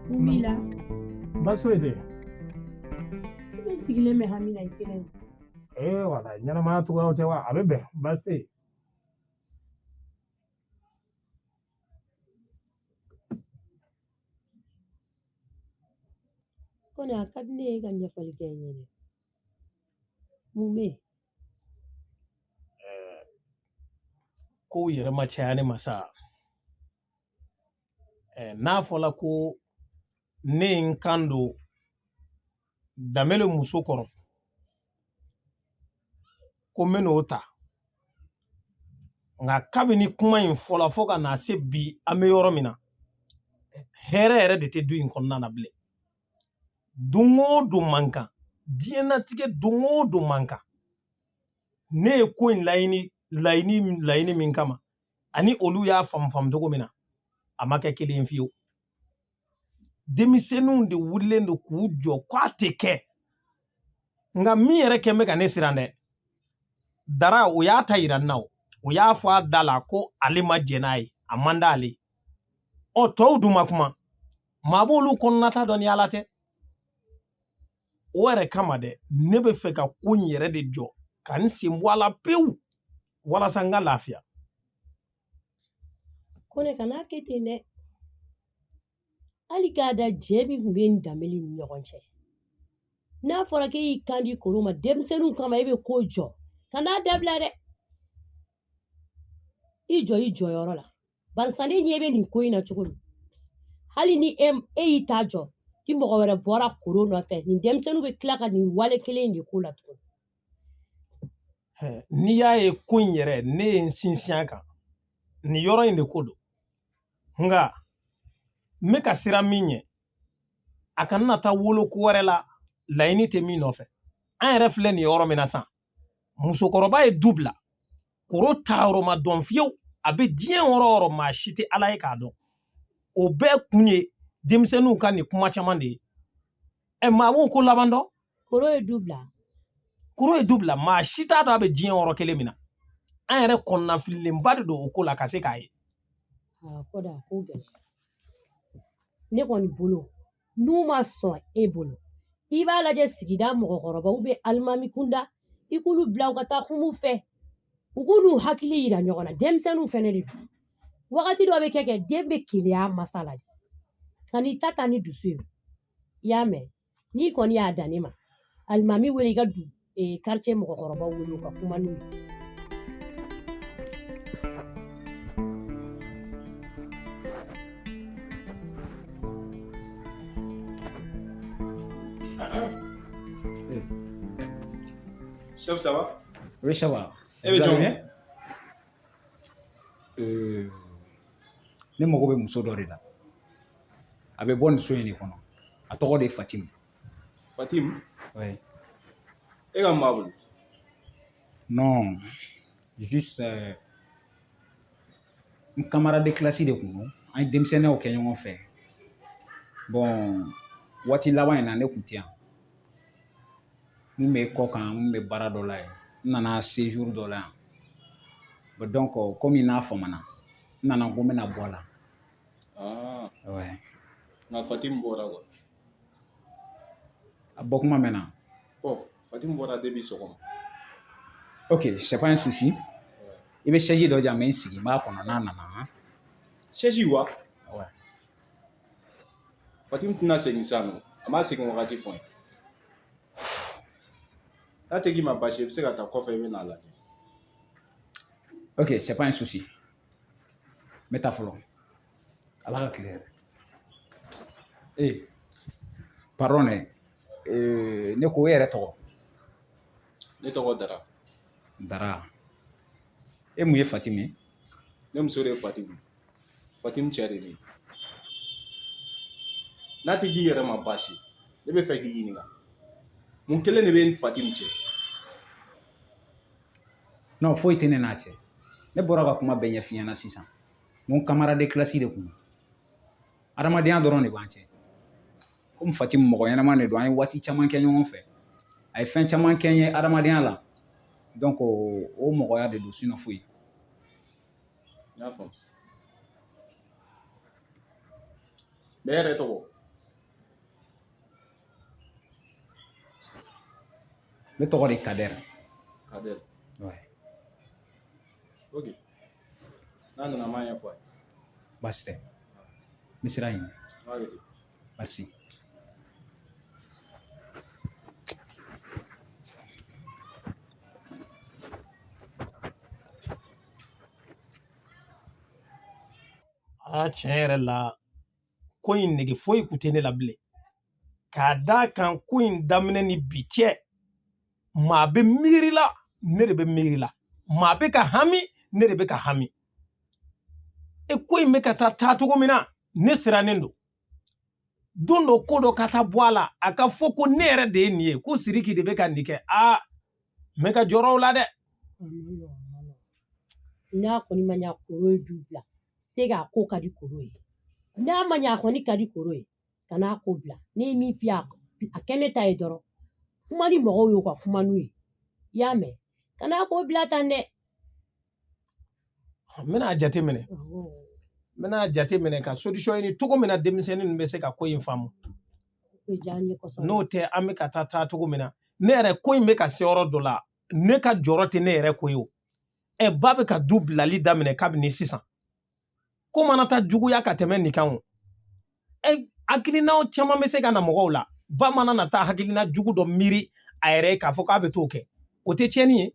Mila. Baswede. Sigile me hamina ikene. Wala nyana ma tuwa otewa abebe baste. Kone akadne ga nyafali kenyene. Mume. Ko yere ma chane masa. Na fola ko ne nkando damele muso koro. Ko meno ota. Nga kabini kuma in fola foka na se bi ame yoro mina. Here de te du in konna na ble. Dungo du manka. Diena tige dungo du manka. Ne ko in laini min kama. Ani olu ya fam dogo mina. Amake kili infiyo. Demisenu de wule ndo kujo kwa teke. Nga mi yere keme ka nesirande. Dara uya tayira nao. Uya fwa dala ko alima jenai. Amanda ali. O to duma kuma. Mabulu konnata doni alate. Were kama de. Nebe feka kunyi yere de jo. Kanisi mwala piu. Wala sanga lafia. Kone kana ketene. Alikada jebi mben dameli nyonche. Na fora ke yi kandi koruma demsenu kama ebe kojo. Kana dablare. Ijo yorola. Bansane nyebe ni koi na chukuru. Hali ni itajo. Di mwawere bora korona fe. Ni demsenu be klaka ni wale kele ni kula tukuru. Ni ya kunyere ne nsinsianka. Ni yoro inde kodo. Nga. Meka sira minye. Akanna ta wolo kuware la inite mi nofe. An refle ni yoro minasan. Muso koroba e dubla. Koro taoro ma donfio. Abe dien oro ma shite ala e kado. Obe kunye. Demsenu ka ni kumachamande. Ma woko labando? Koro e dubla. Koro e dubla. Ma shita do abe dien oro kele mina. An re konna filimbade do okola kase kaye. Koda kogele. Ne koni bolo. Numa son e bolo. Iba laje sigida mokoroba ube almami kunda. Ikulu bla ukata kumu fe. Ukulu hakili ira nyogona. Demsenu feneli. Wakati do abe keke dembe kilia masala di. Kani tata ni dusu. Yame. Ni koni ya adanima. Almami wele iga du. Karche mokoroba ule uka kumanu. Chef, ça va? Oui, ça va. Eh bien, John. Ne mago bɛ muso dɔ de la. A bɛ bɔ nin so in de kɔnɔ. A tɔgɔ de ye Fatim. Fatim? Oui. E ka maa bolo? Non. Juste n camarade de classe de kun don. An ye denmisɛnninyaw kɛ ɲɔgɔn fɛ. Bon, waati laban in na ne kun tɛ yan. N bɛ kɔ kan, n bɛ baara dɔ la yen. N nana séjour dɔ la yan. Bon, donc, comme n'a famana, n nana ko n bɛna bɔ a la. Ah. Ouais. Nka Fatim bɔra quoi? A bɔ kuma mɛn na. Bon, Fatim bɔra depuis sɔgɔma. Ok, c'est pas un souci. I bɛ chaise dɔ di yan, n bɛ n sigi, n b'a kɔnɔ n'a nana. Chaise wa? Ouais. Fatim tɛna segin sisan nɔ. A ma segin wagati fɔ n ye. N'a tɛ k'i ma baasi ye, i bɛ se ka taa kɔfɛ i bɛ n'a lajɛ. Ok, c'est pas un souci. N bɛ taa fɔlɔ. Ala ka tile yɛrɛ. Pardon dɛ. Ne ko e yɛrɛ tɔgɔ? Ne tɔgɔ Dara. Dara. E mun ye Fatim ye? Ne muso de ye Fatim ye. Fatim cɛ de bɛ yen. N'a tɛ k'i yɛrɛ ma baasi ye, ne bɛ fɛ k'i ɲininka. Mun kelen de bɛ Fatim cɛ? Non, foyi tɛ ne n'a cɛ. Ne bɔra ka kuma bɛɛ ɲɛf'i ɲɛna sisan. N ko camarade de classe de kun don. Adamadenya dɔrɔn de b'an cɛ. Komi Fatim mɔgɔ ɲɛnama de don, an ye waati caman kɛ ɲɔgɔn fɛ. A ye fɛn caman kɛ n ye adamadenya la. Donc, o mɔgɔya de don, sinon foyi. N y'a faamu. bɛɛ yɛrɛ tɔgɔ ne tɔgɔ de Kader. Kader. Ouais. Ok n'a nana m'a ɲɛfɔ a ye baasi tɛ n bɛ sira ɲini. Merci. Tiɲɛ yɛrɛ la ko in nege foyi kun tɛ ne la bilen k'a d'a kan ko in daminɛ ni bi cɛ maa bɛ miiri la ne de bɛ miiri la maa bɛ ka hami ne de bɛ ka hami ko in bɛ ka taa cogo min na ne sirannen don dɔ ko dɔ ka taa bɔ a la a ka fɔ ko ne yɛrɛ de ye nin ye ko Siriki de bɛ ka nin kɛ n bɛ ka jɔrɔ o la dɛ. N'a kɔni ma ɲa Koro ye du bila se k'a ko ka di Koro ye n'a ma ɲa a kɔni ka di Koro ye ka n'a ko bila ne ye min f'i ye a kɛ ne ta ye dɔrɔn kuma ni mɔgɔw y'o ka kuma n'u ye i y'a mɛn ka n'a ko bila tan dɛ. N bɛna jate minɛ ka solution ɲini cogo min na denmisɛnnin ninnu bɛ se ka ko in faamu n'o tɛ an bɛ ka taa cogo min na ne yɛrɛ ko in bɛ ka se yɔrɔ dɔ la ne ka jɔrɔ tɛ ne yɛrɛ ko ye o ba bɛ ka du bilali daminɛ kabini sisan ko mana taa juguya ka tɛmɛ nin kan o hakilinaw caman bɛ se ka na mɔgɔw la ba mana na taa hakilina jugu dɔ miiri a yɛrɛ k'a fɔ k'a bɛ t'o kɛ o tɛ tiɲɛni ye.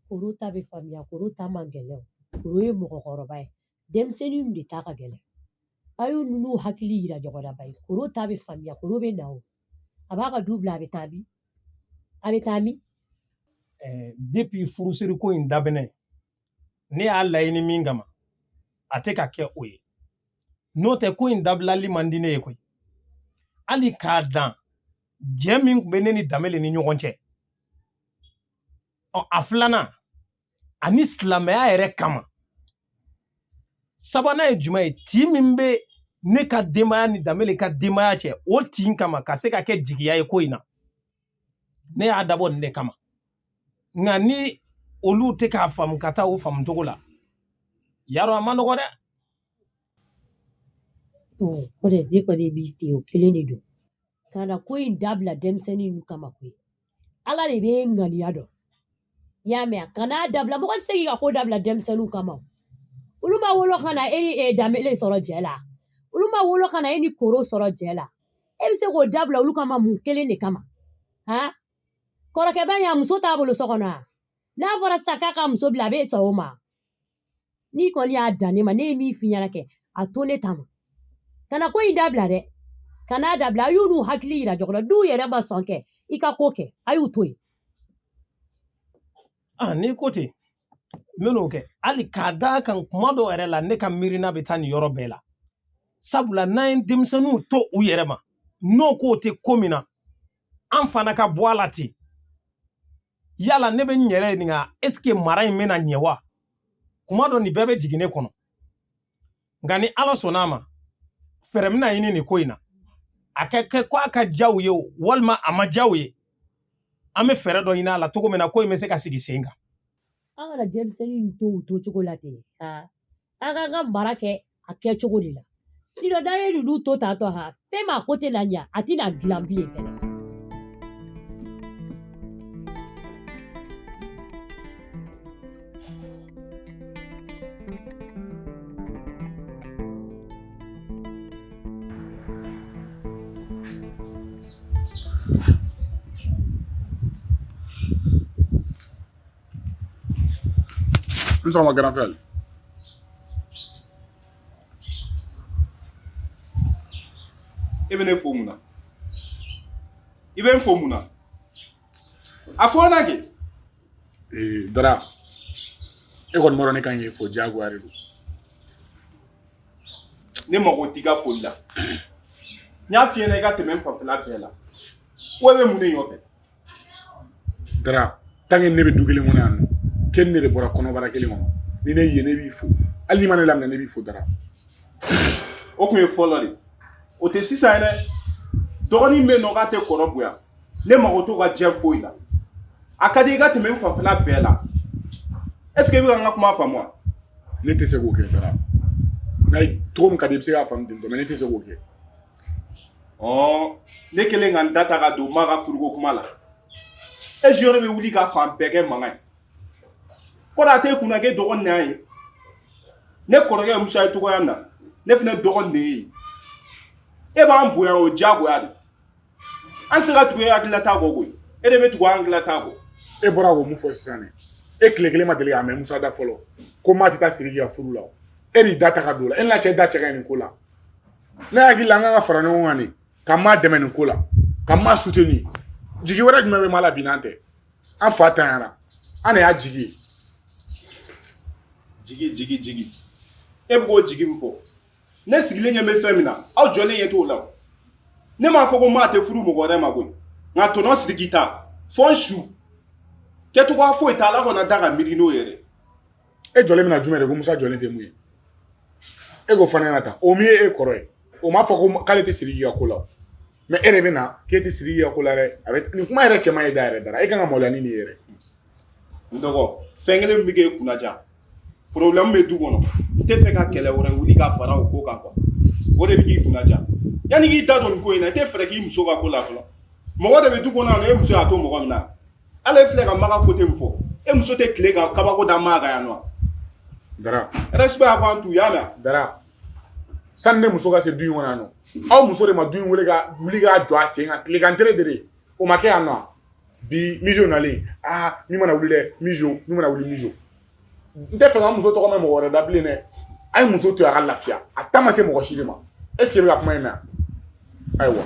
Koro ta bɛ faamuya Koro ta man gɛlɛn Koro ye mɔgɔkɔrɔba ye denmisɛnnin de ta ka gɛlɛn a y'u ninnu hakili yira ɲɔgɔn na ye Koro ta bɛ faamuya Koro bɛ na o a b'a ka du bila a bɛ taa min. Depuis furusiri ko in daminɛ ne y'a laɲini min kama a tɛ ka kɛ o ye n'o tɛ ko in dabilali man di ne ye koyi hali k'a dan jɛ min tun bɛ ne ni Danbele ni ɲɔgɔn cɛ a filanan ani silamɛya yɛrɛ kama sabanan ye jumɛn ye tin min bɛ ne ka denbaya ni Danbele ka denbaya cɛ o tin kama ka se ka kɛ jigiya ye ko in na ne y'a dabɔ nin de kama nka ni olu tɛ k'a faamu ka taa o faamu cogo la yarɔ a ma nɔgɔ dɛ. O de ne kɔni b'i fɛ o kelen de don ka na ko in dabila denmisɛnnin ninnu kama koyi Ala de bɛ ŋaniya dɔn i y'a mɛn ka n'a dabila mɔgɔ tɛ se k'i ka ko dabila denmisɛnninw kama olu ma wolo ka na e ni Danbele sɔrɔ jɛ la olu ma wolo ka na e ni Koro sɔrɔ jɛ la e bɛ se k'o dabila olu kama mun kelen de kama kɔrɔkɛba y'a muso t'a bolo so kɔnɔ n'a fɔra sisan k'a ka muso bila a bɛ sɔn o ma n'i kɔni y'a dan ne ma ne ye min f'i ɲɛna kɛ a to ne ta ma ka na ko in dabila dɛ ka n'a dabila a y'u n'u hakili yira ɲɔgɔn na n'u yɛrɛ ma sɔn kɛ i ka ko kɛ a y'u to yen. N'i ko ten n bɛn'o kɛ hali k'a d'a kan kuma dɔw yɛrɛ la ne ka miirina bɛ taa nin yɔrɔ bɛɛ la sabula n'an ye denmisɛnninw to u yɛrɛ ma n'o k'o tɛ ko min na an fana ka bɔ a la ten yala ne bɛ n yɛrɛ ɲininka est ce que mara in bɛna ɲɛ wa kuma dɔ nin bɛɛ bɛ jigin ne kɔnɔ nka ni Ala sɔnn'a ma fɛɛrɛ bɛna ɲini nin ko in na a kɛ ko a ka diya u ye walima a ma diya u ye an bɛ fɛɛrɛ dɔ ɲini a la cogo min na ko in bɛ se ka sigi sen kan. An kana denmisɛnnin to u to cogo la ten an ka mara kɛ a kɛ cogo de la sinon n'an ye ninnu to tantɔ fɛn ma ko tɛ na ɲa a tɛna dilan bilen fɛnɛ. N sɔgɔma grand frère. E bɛ ne fo mun na i bɛ n fo mun na a fɔ na kɛ. Dara e kɔni bɔra ne kan ye fo diyagoya de don. Ne mago t'i ka foli la n y'a f'i ɲɛna i ka tɛmɛ n fanfɛla bɛɛ la o bɛ mun de ɲɔfɛ. Dara tant que ne bɛ du kelen kɔnɔ yan nɔ k'e ni ne de bɔra kɔnɔbara kelen kɔnɔ ni ne ye ne b'i fo hali n'i ma ne laminɛ ne b'i fo Dara. O tun ye fɔlɔ de o tɛ sisan dɛ dɔgɔnin bɛ yen nɔ k'a tɛ kɔrɔ bonya ne mago t'o ka diɲɛ foyi la a ka di i ka tɛmɛ n fanfɛla bɛɛ la est ce que i bɛ ka n ka kuma faamu wa. Ne tɛ se k'o kɛ Dara ngai tom ka de se ka fam din do mais ne te se ko ke oh ne kelen kan data ka do ma ka furuko kuma la e jiyɔrɔ bɛ wuli ka fan bɛɛ kɛ mankan ye ko da tɛ kunna k'e dɔgɔnin n'a ye ne kɔrɔkɛ musa ye togoya na ne fana dɔgɔnin de ye e b'an bonya o diyagoya de an se ka tugu e hakililata kɔ koyi e de bɛ tugu an hakililata kɔ e bɔra ko mun fɔ sisan ne e tile kelen ma deli k'a mɛn musa da fɔlɔ ko maa tɛ taa siriki ka furu la e ni da ta ka don la e n'a cɛ da cɛ ka ɲi nin ko la ne hakili la an kan ka fara ɲɔgɔn kan de ka maa dɛmɛ nin ko la ka maa soutenir jigi wɛrɛ jumɛn bɛ maa la bi n'an tɛ an fa tanyara an de y'a jigi ye jigi e bɛ k'o jigi min fɔ ne sigilen ɲɛ bɛ fɛn min na aw jɔlen ɲɛ t'o la ne m'a fɔ ko maa tɛ furu mɔgɔ wɛrɛ ma koyi nka tɔnɔ siriki ta fɔ n su kɛcogoya foyi t'a la kɔnɔ da ka miiri n'o yɛrɛ e jɔlen bɛna jumɛn de ko musa jɔlen tɛ mun ye e k'o fana ɲɛna tan o min ye e kɔrɔ ye o m'a fɔ ko k'ale tɛ siriki ka ko la mais e de bɛ na k'e tɛ siriki ka ko la dɛ a bɛ nin kuma yɛrɛ cɛman ye da yɛrɛ dara e kan ka maloya ni nin ye yɛrɛ n dɔgɔ fɛn kelen min bɛ k'e kunna ja problème bɛ du kɔnɔ n tɛ fɛ ka kɛlɛ wɛrɛ wuli ka fara o ko kan quoi o de bɛ k'i kunna ja yanni k'i da don nin ko in na i tɛ fɛɛrɛ k'i muso ka ko la fɔlɔ mɔgɔ de bɛ du kɔnɔ yan nɔ e muso y'a to mɔgɔ min na ala filɛ ka maga côté min fɔ e muso tɛ tile ka kabako da maa kan yan nɔ dara respect avant tout y'a mɛn dara sani ne muso ka se du in kɔnɔ yan nɔ aw muso de ma du in wele ka wuli k'a jɔ a sen kan tilekan tere de o ma kɛ yan nɔ bi mijo nalen min mana wuli dɛ mijo min mana wuli mijo n tɛ fɛ ka muso tɔgɔ mɛn mɔgɔ wɛrɛ da bilen dɛ a ye muso to yen a ka lafiya a ta ma se mɔgɔ si de ma est ce que e bɛ ka kuma in mɛn ayiwa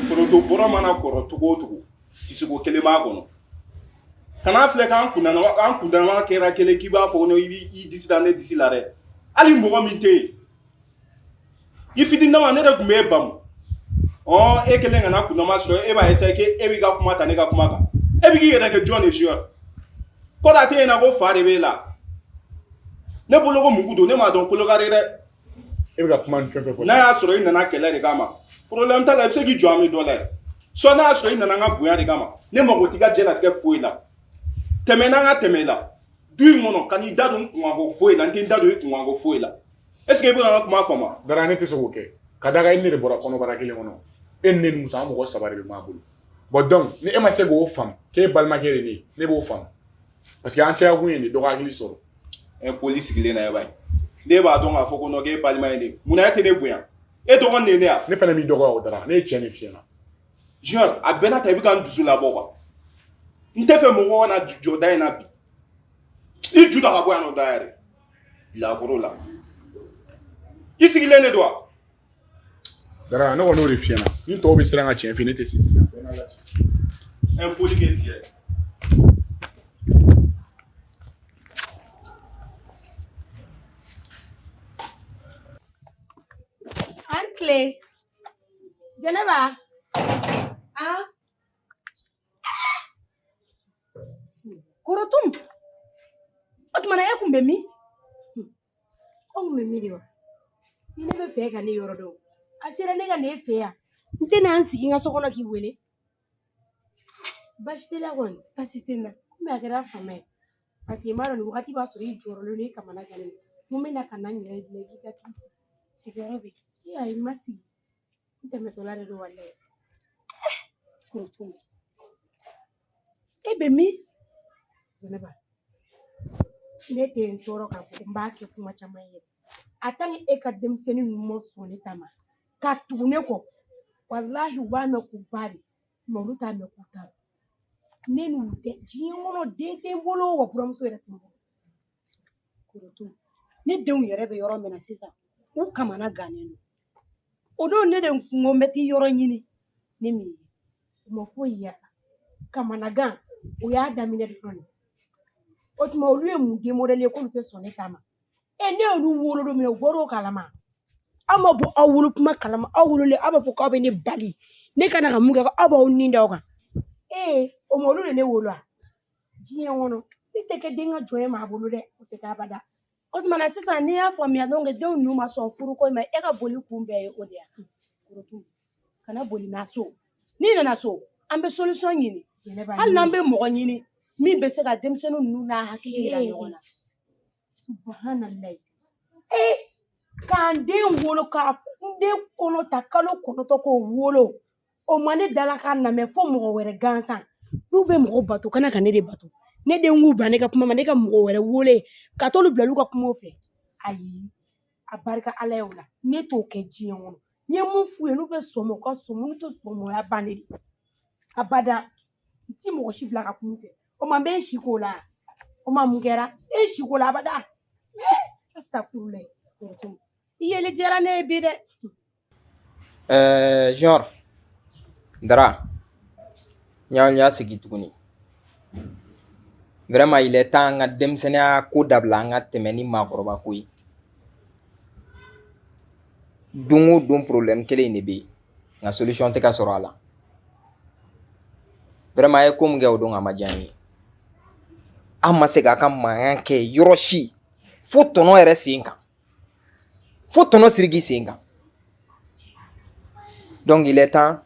foronto bɔrɔ mana kɔrɔ cogo o cogo tisiko kelen b'a kɔnɔ kana filɛ k'an kundama kɛra kelen k'i b'a fɔ i b'i disi da ne disi la dɛ hali mɔgɔ min tɛ yen i fitindama ne de tun b'e bamu e kelen kana kundama sɔrɔ e b'a essayer que e b'i ka kuma ta ne ka kuma kan e bɛ k'i yɛrɛ kɛ jɔn de jiyɔrɔ ko da tɛ yen na ko fa de b'e la ne bolo ko mugu don ne m'a dɔn kolokari dɛ e bɛ ka kuma ni fɛn fɛn fɔ n'a y'a sɔrɔ i nana kɛlɛ de kama problème t'a la i bɛ se k'i jɔ an bɛ dɔ la ye soit n'a y'a sɔrɔ i nana an ka bonya de kama ne mago t'i ka diɲɛlatigɛ foyi la tɛmɛ n'an ka tɛmɛ la du in kɔnɔ ka n'i da don kunkanko foyi la n tɛ n da don i kunkanko foyi la est ce que i bɛ ka n ka kuma faamu dara ne tɛ se k'o kɛ ka da kan e ne de bɔra kɔnɔbara kelen kɔnɔ e ni ne ni muso an mɔgɔ saba de bɛ maa bolo bon donc ni e ma se k'o faamu k'e balimakɛ de ye ne b'o faamu parce que an cɛya kun ye nin dɔgɔ hakili sɔrɔ impoli sigilen na ye ba ye ne b'a dɔn k'a fɔ ko k'e balima ye ne munna e tɛ ne bonya e dɔgɔnin de ye ne ya ne fana b'i dɔgɔya o dara ne ye tiɲɛ de f'i ɲɛna junior a bɛɛ n'a ta i bɛ ka n dusu labɔ quoi n tɛ fɛ mɔgɔ kana jɔ da in na bi i ju ta ka bɔ yan nɔ da yɛrɛ bilakoro la i sigilen de don wa dara ne kɔni y'o de f'i ɲɛna ni tɔw bɛ siran ka tiɲɛ f'i ye ne tɛ sigi impoli kɛ tigɛ Antle. Janaba. Korotum. O tuma na e kun bɛ min? O kun bɛ min de wa? Ni ne bɛ fɛ ka ne yɔrɔ dɔn. A sera ne ka ne fɛ yan. N tɛ na n sigi n ka so kɔnɔ k'i wele. Baasi tɛ la kɔni. Baasi tɛ n na. Komi a kɛra fama ye. Parce que n b'a dɔn nin wagati b'a sɔrɔ i jɔyɔrɔlen don i kamana gannen don. Mun bɛ na ka na n yɛrɛ bila i ka t'i sigi. Sigiyɔrɔ bɛ yen. Ayi n ma sigi. N tɛmɛtɔla de don walayi. Korotum. E bɛ min? Jɛnɛba. Ne tɛ n tɔɔrɔ k'a fɔ ko n b'a kɛ kuma caman ye. En tant que e ka denmisɛnnin ninnu ma sɔn ne ta ma ka tugu ne kɔ walahi u b'a mɛn k'u ba de mais olu t'a mɛn k'u ta don. Ne n'u tɛ diɲɛ kɔnɔ den tɛ n bolo wa buramuso yɛrɛ tɛ n bolo. Korotum. Ne denw yɛrɛ bɛ yɔrɔ min na sisan u kamana gannen don. O don ne de kun ko n bɛ taa yɔrɔ ɲini ne min ye u ma foyi y'a la. Kamana gan o y'a daminɛ dɔrɔn. O tuma olu ye mun démodèle ye k'olu tɛ sɔn ne ta ma. Ne y'olu wolo don min na u bɔr'o kalama. Aw ma bɔ aw wolo kuma kalama aw wololen aw b'a fɔ k'aw bɛ ne bali ne ka na ka mun kɛ aw b'aw nin da aw kan. O ma olu de ne wolo wa? Diɲɛ kɔnɔ ne tɛ kɛ den ka jɔn ye maa bolo dɛ o tɛ kɛ abada. O tuma na sisan n'i y'a faamuya donc denw ninnu ma sɔn furuko in ma e ka boli kun bɛɛ ye o de ye. Korotum kana boli n'a so. N'i nana so an bɛ solution ɲini. Hali n'an bɛ mɔgɔ ɲini min bɛ se ka denmisɛnnin ninnu n'a hakili yira ɲɔgɔn na. Subahanallahi. k'an den wolo ka n den kɔnɔ ta kalo kɔnɔntɔn k'o wolo o ma ne dala k'a lamɛn fo mɔgɔ wɛrɛ gansan n'u bɛ mɔgɔ bato kana ka ne de bato ne den k'u bila ne ka kuma ma ne ka mɔgɔ wɛrɛ wele ka t'olu bila olu ka kumaw fɛ ayi a barika ala ye o la ne t'o kɛ diɲɛ kɔnɔ n ye mun f'u ye n'u bɛ sɔn ma u ka sɔn ma n'u tɛ sɔn ma o y'a bannen de abada n ti mɔgɔ si bila ka kuma fɛ o ma n bɛ n si k'o la o ma mun kɛra e si k'o la abada astafurulayi i yeli diyara ne ye bi dɛ Genre, Dara, nya sigi tuguni. Vraiment, il est temps an ka denmisɛnniya ko dabila an ka tɛmɛ ni maakɔrɔba ko ye. Don o don problème kelen in de bɛ yen nka solution tɛ ka sɔrɔ a la. Vraiment, a ye ko min kɛ o don a ma diya n ye. An ma se k'a ka mankan kɛ yɔrɔ si fo tɔnɔ yɛrɛ sen kan. Fo tɔnɔ Siriki sen kan. Donc il est temps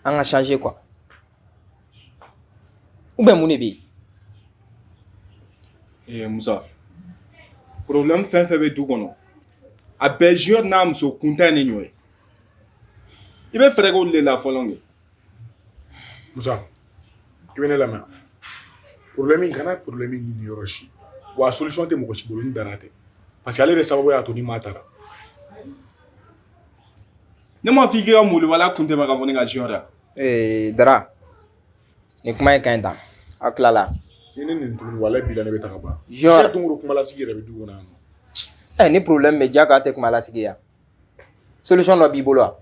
an ka changer quoi. Ou bien mun de bɛ yen? Musa, problème fɛn fɛn bɛ du kɔnɔ a bɛɛ junior n'a muso kuntan ni ɲɔgɔn ye i bɛ fɛɛrɛ k'olu de la fɔlɔ de. Musa, i bɛ ne lamɛn. Problème in kana problème in ɲini yɔrɔ si wa a solution tɛ mɔgɔ si bolo ni Dara tɛ parce que ale de sababu y'a to ni maa taara. Ne m'a fɔ i k'i ka moliwala kun tɛmɛ ka bɔ ne ka junior la. Dara, nin kuma in ka ɲi tan. Aw tilala. Ni ne nin tuguni walayi bi la ne bɛ taga ban. Junior. Cɛ don o kuma lasigi yɛrɛ bɛ du kɔnɔ yan nɔ. Ni problème bɛ diya k'a tɛ kuma lasigi yan. Solution dɔ b'i bolo wa?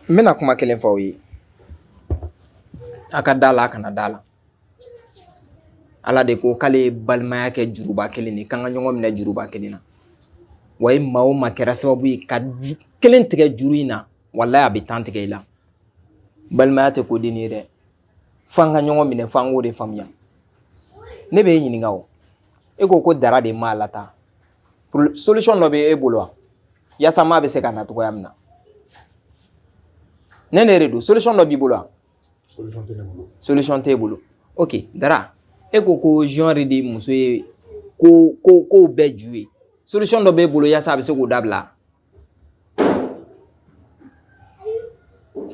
N bɛna kuma kelen fɔ aw ye. A ka da la a kana da la. Ala de ko k'ale ye balimaya kɛ juruba kelen de k'an ka ɲɔgɔn minɛ juruba kelen na. Wa maa o maa kɛra sababu ye ka kelen tigɛ juru in na walayi a bɛ tan tigɛ i la. Balimaya tɛ ko den ye dɛ. F'an ka ɲɔgɔn minɛ f'an k'o de faamuya. Ne bɛ e ɲininka o. E ko Dara de m'a lataa. Solution dɔ bɛ e bolo wa? Yaasa maa bɛ se ka na cogoya min na. Ne de don solution dɔ b'i bolo wa? Solution tɛ ne bolo. Solution t'e bolo. Ok, Dara. E ko genre de muso ye ko bɛɛ ju ye. Solution dɔ b'e bolo yaasa a bɛ se k'o dabila.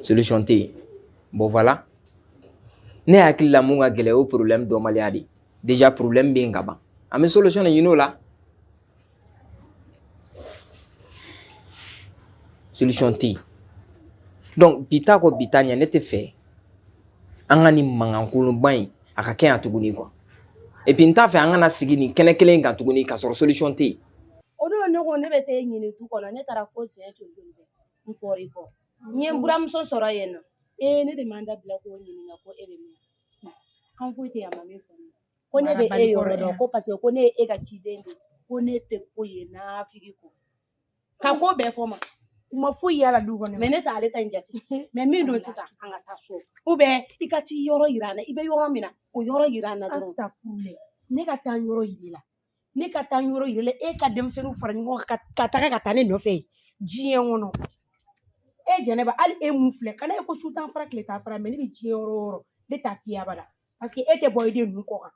Solution tɛ yen. Bon voilà. Ne hakili la mun ka gɛlɛn o problème dɔnbaliya de. Déjà problème bɛ yen ka ban. An bɛ solution de ɲini o la. Solution tɛ yen. Donc bi ta kɔ bi ta ɲɛ ne tɛ fɛ an ka nin mankankolonba in a ka kɛ yan tuguni quoi. Et puis n t'a fɛ an kana sigi nin kɛnɛ kelen kan tuguni k'a sɔrɔ solution tɛ yen. o don ne ko ne bɛ taa e ɲini du kɔnɔ ne taara fo siɲɛ joli n fɔr'i kɔ n ye n buramuso sɔrɔ yen nɔ ne de m'an da bila k'o ɲininka ko e bɛ min kan foyi tɛ yan ma min fɔ ne ko ne bɛ e yɔrɔ dɔn ko parce que ko ne ye e ka ciden de ko ne tɛ foyi ye naafigi kɔ ka ko bɛɛ fɔ ma u ma foyi yala du kɔnɔ mais ne t'ale ta in jate mais min don sisan an ka taa so ou bien i ka t'i yɔrɔ yira an na i bɛ yɔrɔ min na o yɔrɔ yira an na dɔrɔn astafurulayi ne ka taa yɔrɔ yiri la ne ka taa yɔrɔ yiri la e ka denmisɛnninw fara ɲɔgɔn kan ka taga ka taa ne nɔfɛ diɲɛ kɔnɔ e Jɛnɛba hali e mun filɛ kana e ko su t'an fara tile t'an fara mais ne bɛ diɲɛ yɔrɔ o yɔrɔ ne t'a f'i ye abada parce que e tɛ bɔ i den ninnu kɔ kan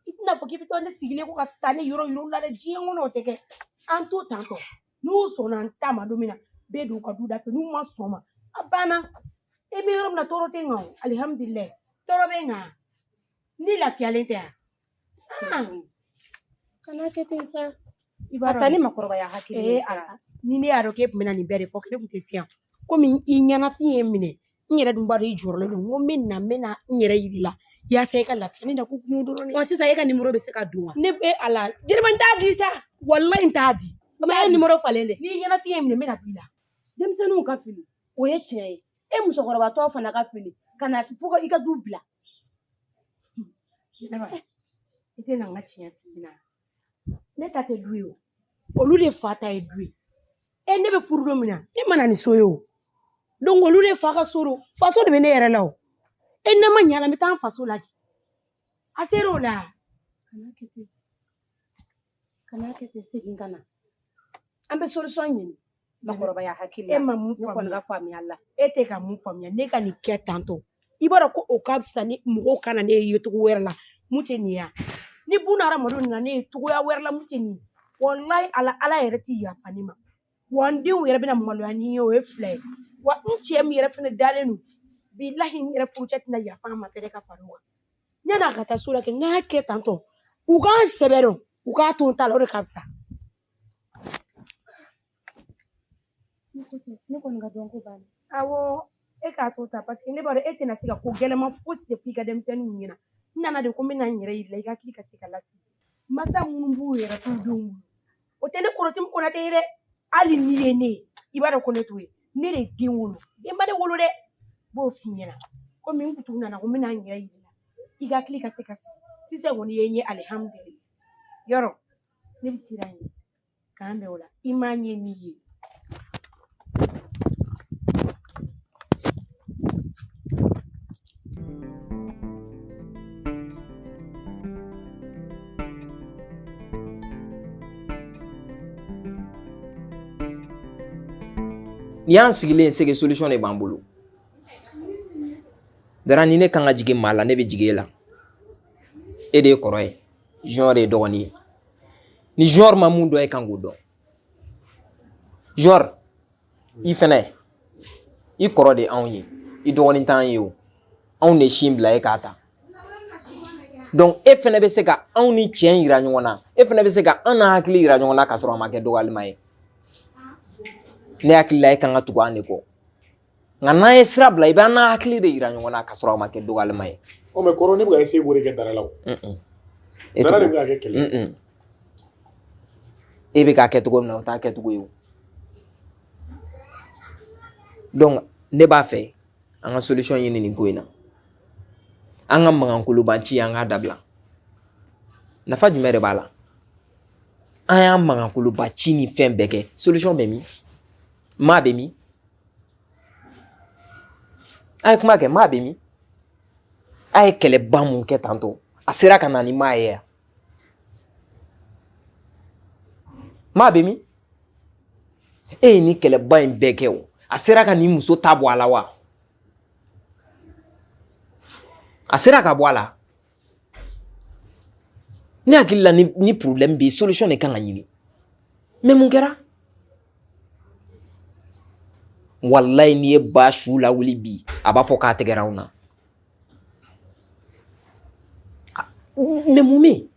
i tɛna fɔ k'i bɛ to ne sigilen ko ka taa ne yɔrɔ yiri la dɛ diɲɛ kɔnɔ o tɛ kɛ an to tantɔ n'u sɔnna an ta ma don min na bɛɛ don u ka du da fɛ n'u ma sɔn ma a banna e bɛ yɔrɔ min na tɔɔrɔ tɛ n kan o alihamudulilayi tɔɔrɔ bɛ n kan ni lafiyalen tɛ yan kana kɛ ten sa i b'a taa ni makɔrɔbaya hakili ye sa ni ne y'a dɔn k'e tun bɛ na nin bɛɛ de fɔ k'e tun tɛ se yan komi i ɲɛnafin ye n minɛ n yɛrɛ dun b'a dɔn i jɔrɔlen don n ko n bɛ na n yɛrɛ yiri la yaasa e ka lafiya ne da ko kun dɔrɔn wa sisan e ka numéro bɛ se ka don wa ne bɛ a la Jɛnɛba n t'a di sa walayi n t'a di e numéro falen dɛ n'i ye ɲɛnafin ye n minɛ n bɛ na b'i la denmisɛnninw ka fili o ye tiɲɛ ye e musokɔrɔbatɔ fana ka fili ka na fo i ka du bila Jɛnɛba i tɛ na n ka tiɲɛ f'i ɲɛna ne ta tɛ du ye o olu de fa ta ye du ye ne bɛ furu don min na ne ma na ni so ye o donc olu de fa ka so don faso de bɛ ne yɛrɛ la o ne ma ɲa la n bɛ taa n faso lajɛ a sera o la kana kɛ ten segin ka na an bɛ solution ɲini makɔrɔbaya hakili la e ma mun faamuya ne kɔni ka faamuya la e tɛ ka mun faamuya ne ka nin kɛ tantɔ i b'a dɔn ko o ka fisa ni mɔgɔw kana ne ye cogo wɛrɛ la mun tɛ nin ye ni buna hadamadenw nana ne ye cogoya wɛrɛ la mun tɛ nin ye wallahi ala yɛrɛ ti yafa ne ma wa n denw yɛrɛ bɛna maloya ni ye o ye fila ye wa n cɛ min yɛrɛ fɛnɛ dalen don bilahi n yɛrɛ furucɛ tɛna yafa an ma fɛnɛ ka fara wa yan'a ka taa so la kɛ n k'a kɛ tantɔ u k'an sɛbɛ dɔn u k'a to n ta la o de ka fisa ne kɔni ka dɔn ko banna awɔ e k'a to ta parce que ne b'a dɔn e tɛna se ka ko gɛlɛma fosi de f'i ka denmisɛnninw ɲɛna n nana de ko n bɛna n yɛrɛ yira i ka hakili ka se ka lasigi masa minnu b'u yɛrɛ t'u denw bolo o tɛ ne kɔrɔtimu konatɛ ye dɛ hali n'i ye ne ye i b'a dɔn ko ne t'o ye ne de den wolo den ba de wolo dɛ b'o f'i ɲɛna komi n kutu nana ko n bɛna n yɛrɛ yira i ka hakili ka se ka sigi sisan kɔni ye n ye alihamudulila yɔrɔ ne bɛ siran ye k'an bɛn o la i m'a ɲɛ n'i ye Ni y'an sigilen c'est que solution de b'an bolo dara ni ne kan ka jigin maa la ne bɛ jigin e la e de ye kɔrɔ ye junior de ye dɔgɔnin ye ni junior ma mun dɔn e kan k'o dɔn junior i fɛnɛ i kɔrɔ de anw ye i dɔgɔnin t'an ye o anw de sin bila e k'a ta donc e fɛnɛ bɛ se ka anw ni cɛ yira ɲɔgɔn na e fɛnɛ bɛ se ka an n'a hakili yira ɲɔgɔn na k'a sɔrɔ a ma kɛ dɔgɔyalima ye ne hakili la e kan ka tugu an de kɔ nka n'an ye sira bila i bɛ an n'a hakili de yira ɲɔgɔn na k'a sɔrɔ a ma kɛ dɔgɔyalima ye o mɛ kɔrɔ ne bɛ ka essayer k'o de kɛ dara la o dara de bɛ ka kɛ kɛlɛ e bɛ k'a kɛ cogo min na o t'a kɛcogo ye o donc ne b'a fɛ an ka solution ɲini nin ko in na an ka mankankoloban ci an k'a dabila nafa jumɛn de b'a la an y'an mankankoloba ci ni fɛn bɛɛ kɛ solution bɛ min maa bɛ min a ye kuma kɛ maa bɛ min a ye kɛlɛba mun kɛ tantɔ a sera ka na ni maa ye yan maa bɛ min e ye ni kɛlɛba in bɛɛ kɛ o a sera ka ni muso ta bɔ a la wa a sera ka bɔ a la ne hakili la ni problème bɛ yen solution de kan ka ɲini mais mun kɛra wallahi n'i ye ba su lawuli bi a b'a fɔ k'a tɛgɛra anw na mais mun bɛ yen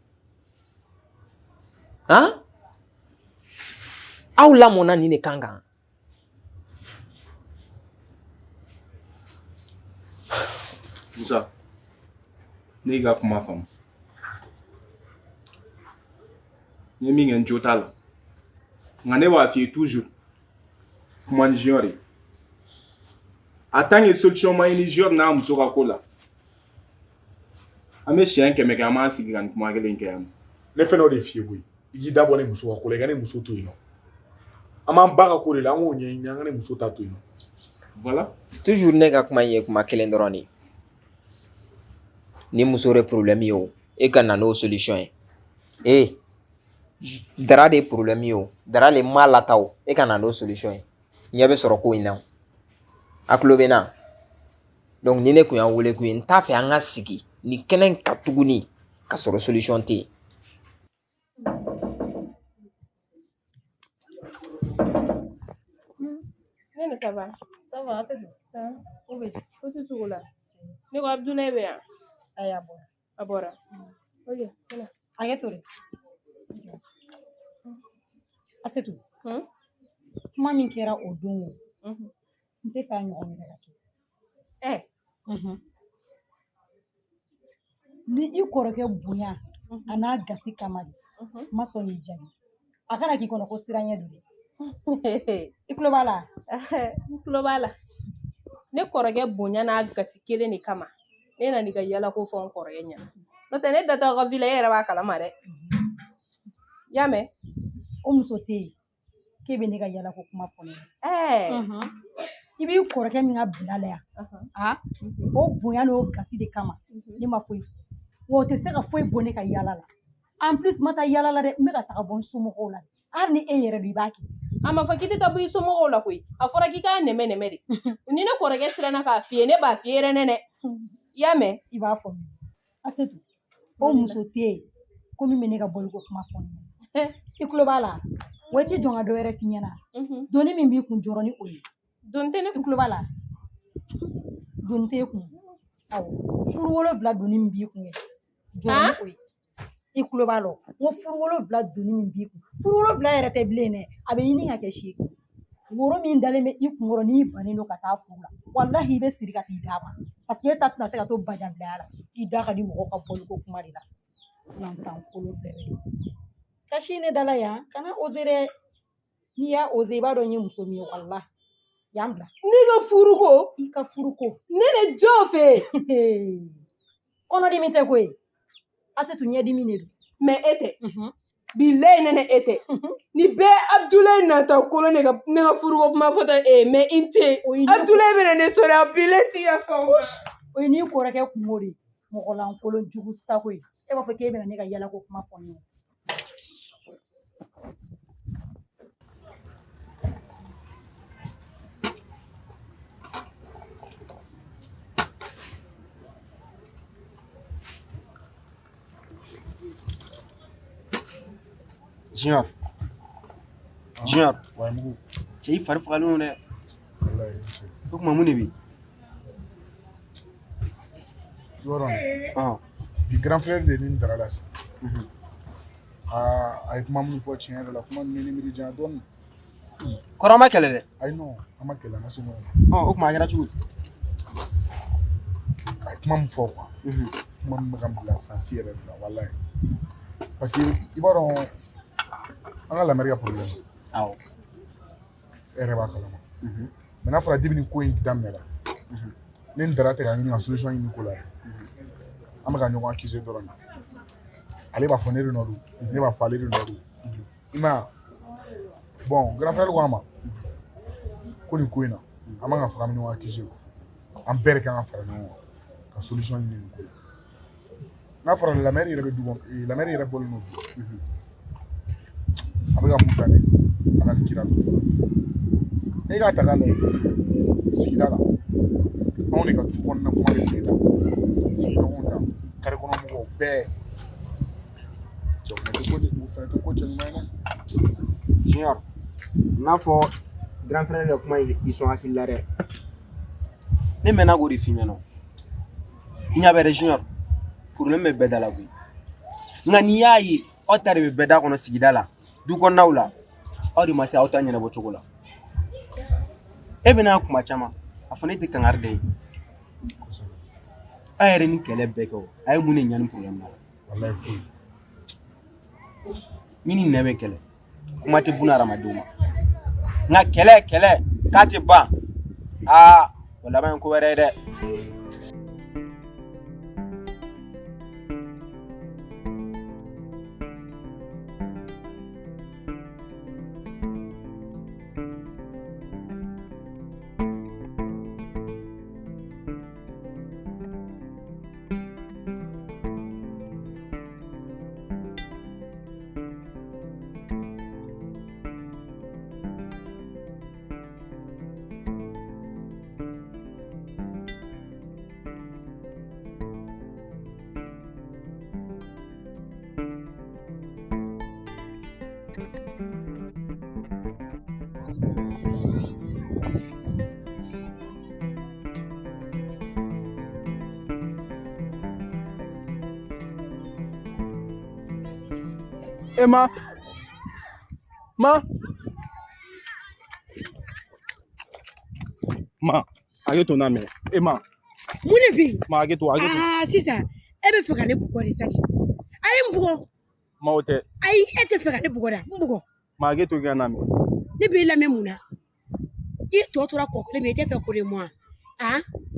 han aw lamɔnna nin de kan kan Musa ne y'i ka kuma faamu n ye min kɛ n jo t'a la nka ne b'a f'i ye toujours kuma ni junior ye en tant que solution ma ɲini junior n'a muso ka ko la an bɛ siɲɛ 100 kɛ an b'an sigi ka nin kuma kelen kɛ yan ne fɛnɛ o de f'i ye koyi i k'i dabɔ ne muso ka ko la i ka ne muso to yen nɔ an b'an ba ka ko de la an k'o ɲɛɲini an ka ne muso ta to yen nɔ voilà toujours ne ka kuma in ye kuma kelen dɔrɔn de ni muso de problème ye o e ka na n'o solution ye dara de ye problème ye o dara le m'a lata o e ka na n'o solution ye ɲɛ bɛ sɔrɔ ko in na a tulo bɛ na donc ni ne kun y'an wele kun ye n t'a fɛ an ka sigi ni kɛnɛ in kan tuguni ka sɔrɔ solution tɛ yen Nene ça va? Ça va, c'est tout. Où est-ce que tu es là? Ne ko Abdoulaye bɛ yan. Ayi a bɔra. A bɔra. Ok, kana. Hakɛ to de. Asetu. Hmm? Kuma min kɛra o don o. N tɛ fɛ a ɲɔgɔn wɛrɛ ka kɛ. Ni i kɔrɔkɛ bonya a n'a gasi kama de ma sɔn k'i jaabi a kana k'i kɔnɔ ko siranɲɛ don dɛ i tulo b'a la N tulo b'a la. Ne kɔrɔkɛ bonya n'a gasi kelen de kama ne nana i ka yala ko fɔ n kɔrɔkɛ ɲɛna n'o tɛ ne datɔ ka villa e yɛrɛ b'a kalama dɛ i y'a mɛn o muso tɛ yen k'e bɛ ne ka yala ko kuma fɔ ne ɲɛna i b'i kɔrɔkɛ min ka bila la yan o bonya n'o gasi de kama ne ma foyi fɔ wa o tɛ se ka foyi bɔ ne ka yala la en plus ma taa yala la dɛ n bɛ ka taga bɔ n somɔgɔw la hali ni e yɛrɛ don i b'a kɛ a ma fɔ k'i tɛ taa bɔ i somɔgɔw la koyi a fɔra k'i k'a nɛmɛ nɛmɛ de ni ne kɔrɔkɛ siranna k'a f'i ye ne b'a f'i ye yɛrɛ nɛnɛ i y'a mɛn i b'a fɔ Asetu o muso tɛ yen ko min bɛ ne ka bɔliko kuma fɔ ne ɲɛna I kulo b'a la wa i ti jɔn ka dɔ wɛrɛ f'i ɲɛna doni min b'i kun jɔrɔ ni o ye Don tɛ ne i kulo b'a la doni t'e kun awɔ furu 7 doni min b'i kun ye jɔrɔ ni o ye i kulo b'a la n ko furu 7 doni min b'i kun furu 7 yɛrɛ tɛ bilen dɛ a bɛ ɲini ka kɛ 8 woro min dalen bɛ i kunkɔrɔ n'i bannen don ka taa furu la walahi i bɛ siri ka t'i d'a ma parce que e ta tɛna se ka to bajanbilaya la i da ka di mɔgɔw ka bɔliko kuma de la lantan kolo bɛɛ kasi ne dala yan kana oser dɛ n'i y'a oser i b'a dɔn n ye muso min ye walahi yan bila ne ka furu ko i ka furu ko ne de jɔ fɛ kɔnɔdimi tɛ ko ye Asetu ɲɛdimi de don mais e tɛ bilayi ne e tɛ ni bɛɛ Abdulayi nata kolon ne ka furu ko kuma fɔtɔ mais i tɛ Abdulayi bɛna ne sɔrɔ yan bilayi ti ka fɛn o ye n'i kɔrɔkɛ kungo de mɔgɔlankolon jugu sago ye e b'a fɔ k'e bɛna ne ka yala ko kuma fɔ n ye Junior. Junior. Ouais, mugu. Cɛ i fari fagalen don dɛ. Wallahi. O kuma mun de bɛ yen? Yɔrɔ bi grand frère de ni dara la sisan. A ye kuma minnu fɔ tiɲɛ yɛrɛ la kuma ninnu ni miiri janya dɔɔni. Kɔrɔ ma kɛlɛ dɛ. Ayi non an ma kɛlɛ an ka se ɲɔgɔn ma. O kuma a kɛra cogo di? A ye kuma min fɔ quoi. Kuma min bɛ ka n bila sansi yɛrɛ de la wallahi. Parce que i b'a dɔn an ka lamɛri ka problème. Awɔ. E yɛrɛ b'a kalama. Mais n'a fɔra depuis ni ko in daminɛra. Ne ni Dara tɛ ka ɲini ka solution ɲini ko la. An bɛ ka ɲɔgɔn accuser dɔrɔn de. Ale b'a fɔ ne de nɔ don, ne b'a fɔ ale de nɔ don. I m'a ye bon grand frère ko an ma ko nin ko in na an man ka fara an bɛ ɲɔgɔn accuser an bɛɛ de kan ka fara ɲɔgɔn kan ka solution ɲini nin ko la. N'a fɔra lamɛri yɛrɛ bɛ du kɔnɔ lamɛri yɛrɛ bɔlen don a bɛ ka mun ta ne ala ni kira e k'a ta k'a lajɛ sigida la anw de ka du kɔnɔna kuma bɛ tile la sigiɲɔgɔnw ta kare kɔnɔ mɔgɔw bɛɛ o fɛnɛ tɛ ko cɛ ɲuman ye dɛ. Junior n'a fɔ grand frère ka kuma in i sɔn hakili la dɛ ne mɛnna k'o de f'i ɲɛna i ɲɛ bɛ dɛ Junior problème bɛ bɛɛ da la koyi nka n'i y'a ye aw ta de bɛ bɛɛ da kɔnɔ sigida la du kɔnɔnaw la aw de ma se aw ta ɲɛnabɔ cogo la e bɛna kuma caman a fɔ ne tɛ kangari da ye a yɛrɛ ni kɛlɛ bɛɛ kɛ o a ye mun de ɲani problème la wallahi foyi ni ni nɛ bɛ kɛlɛ kuma tɛ buna hadamadenw ma nka kɛlɛ k'a tɛ ban o laban ye ko wɛrɛ ye dɛ. Ma, hakɛ to n'a mɛn ma mun de bɛ yen ma hakɛ to sisan e bɛ fɛ ka ne bugɔ de saki a ye n bugɔ ma o tɛ ayi e tɛ fɛ ka ne bugɔ da n bugɔ ma hakɛ to i ka n'a mɛn ne b'i lamɛn mun na i tɔ tora kɔ kelen mɛ i tɛ fɛ ko de mɔ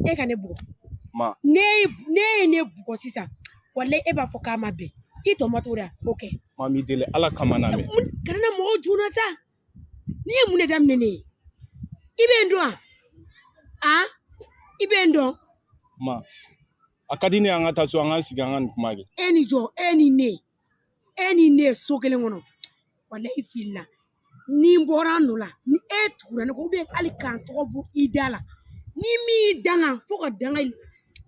e ka ne bugɔ ma ne ye ne bugɔ sisan walahi e b'a fɔ k'a ma bɛn i tɔ ma to da o kɛ ma m'i deli ala kama n'a mɛn kana na mɔgɔw joona sa n'i ye mun de daminɛ ne ye i bɛ n dɔn i bɛ n dɔn ma a ka di ne an ka taa so an ka sigi an ka nin kuma kɛ e ni jɔ e ni ne so kelen kɔnɔ walahi filila ni n bɔra n nɔ la ni e tugura ne ko ou bien hali k'an tɔgɔ bɔ i da la ni min danga fo ka danga